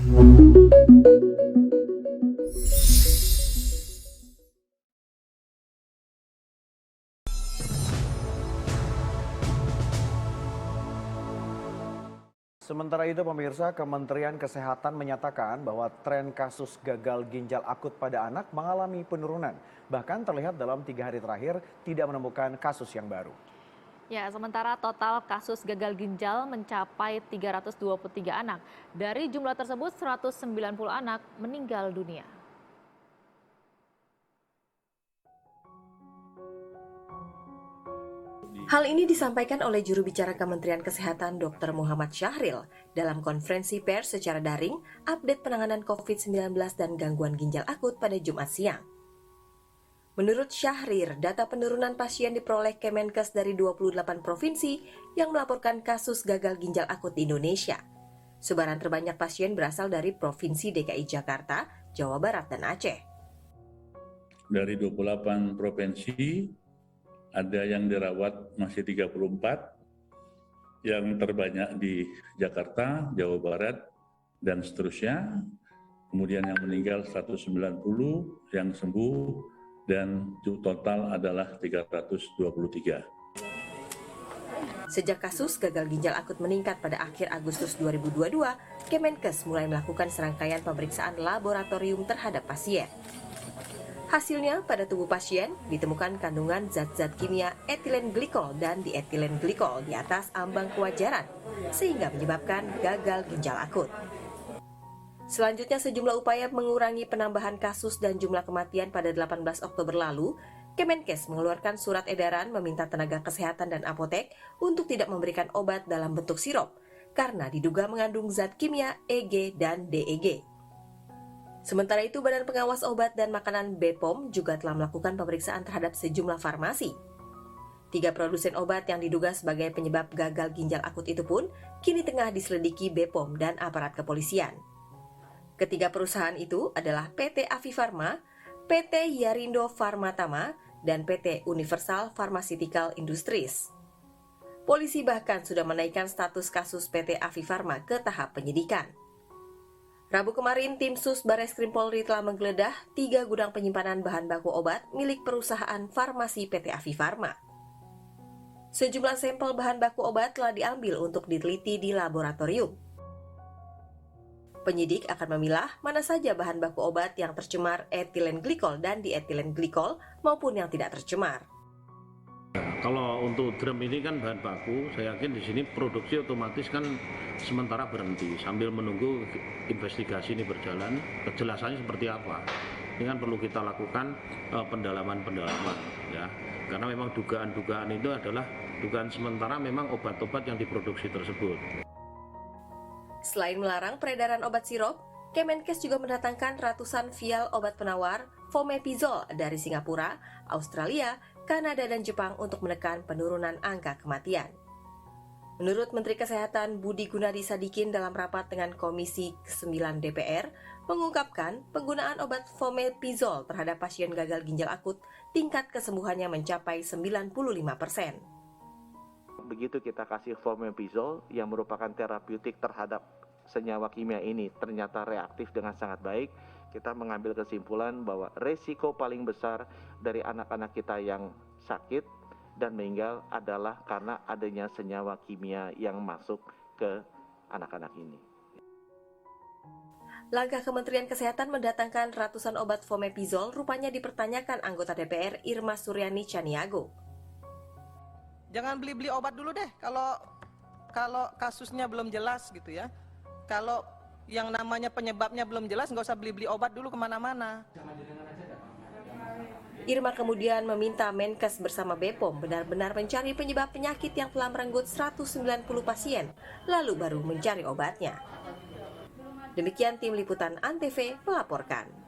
Sementara itu pemirsa, Kementerian Kesehatan menyatakan bahwa tren kasus gagal ginjal akut pada anak mengalami penurunan. Bahkan terlihat dalam 3 hari terakhir tidak menemukan kasus yang baru. Ya, sementara total kasus gagal ginjal mencapai 323 anak. Dari jumlah tersebut 190 anak meninggal dunia. Hal ini disampaikan oleh juru bicara Kementerian Kesehatan Dr. Muhammad Syahril dalam konferensi pers secara daring update penanganan COVID-19 dan gangguan ginjal akut pada Jumat siang. Menurut Syahril, data penurunan pasien diperoleh Kemenkes dari 28 provinsi yang melaporkan kasus gagal ginjal akut di Indonesia. Sebaran terbanyak pasien berasal dari Provinsi DKI Jakarta, Jawa Barat, dan Aceh. Dari 28 provinsi, ada yang dirawat masih 34, yang terbanyak di Jakarta, Jawa Barat, dan seterusnya. Kemudian yang meninggal 190, yang sembuh, dan total adalah 323. Sejak kasus gagal ginjal akut meningkat pada akhir Agustus 2022, Kemenkes mulai melakukan serangkaian pemeriksaan laboratorium terhadap pasien. Hasilnya, pada tubuh pasien ditemukan kandungan zat-zat kimia etilen glikol dan dietilen glikol di atas ambang kewajaran, sehingga menyebabkan gagal ginjal akut. Selanjutnya, sejumlah upaya mengurangi penambahan kasus dan jumlah kematian pada 18 Oktober lalu, Kemenkes mengeluarkan surat edaran meminta tenaga kesehatan dan apotek untuk tidak memberikan obat dalam bentuk sirup, karena diduga mengandung zat kimia EG dan DEG. Sementara itu, Badan Pengawas Obat dan Makanan BPOM juga telah melakukan pemeriksaan terhadap sejumlah farmasi. 3 produsen obat yang diduga sebagai penyebab gagal ginjal akut itu pun kini tengah diselidiki BPOM dan aparat kepolisian. Ketiga perusahaan itu adalah PT Afifarma, PT Yarindo Pharmatama, dan PT Universal Pharmaceutical Industries. Polisi bahkan sudah menaikkan status kasus PT Afifarma ke tahap penyidikan. Rabu kemarin, tim Sus Bareskrim Polri telah menggeledah 3 gudang penyimpanan bahan baku obat milik perusahaan farmasi PT Afifarma. Sejumlah sampel bahan baku obat telah diambil untuk diteliti di laboratorium. Penyidik akan memilah mana saja bahan baku obat yang tercemar etilen glikol dan dietilen glikol maupun yang tidak tercemar. Kalau untuk drum ini kan bahan baku, saya yakin di sini produksi otomatis kan sementara berhenti sambil menunggu investigasi ini berjalan, kejelasannya seperti apa. Ini kan perlu kita lakukan pendalaman ya. Karena memang dugaan-dugaan itu adalah dugaan sementara memang obat-obat yang diproduksi tersebut. Selain melarang peredaran obat sirup, Kemenkes juga mendatangkan ratusan vial obat penawar Fomepizol dari Singapura, Australia, Kanada, dan Jepang untuk menekan penurunan angka kematian. Menurut Menteri Kesehatan Budi Gunadi Sadikin dalam rapat dengan Komisi ke-9 DPR, mengungkapkan penggunaan obat Fomepizol terhadap pasien gagal ginjal akut tingkat kesembuhannya mencapai 95%. Begitu kita kasih Fomepizol yang merupakan terapeutik terhadap senyawa kimia ini ternyata reaktif dengan sangat baik, kita mengambil kesimpulan bahwa resiko paling besar dari anak-anak kita yang sakit dan meninggal adalah karena adanya senyawa kimia yang masuk ke anak-anak ini. Langkah Kementerian Kesehatan mendatangkan ratusan obat Fomepizol rupanya dipertanyakan anggota DPR Irma Suryani Chaniago. Jangan beli-beli obat dulu deh kalau kasusnya belum jelas gitu ya. Kalau yang namanya penyebabnya belum jelas, nggak usah beli-beli obat dulu kemana-mana. Irma kemudian meminta Menkes bersama BPOM benar-benar mencari penyebab penyakit yang telah merenggut 190 pasien, lalu baru mencari obatnya. Demikian tim liputan ANTV melaporkan.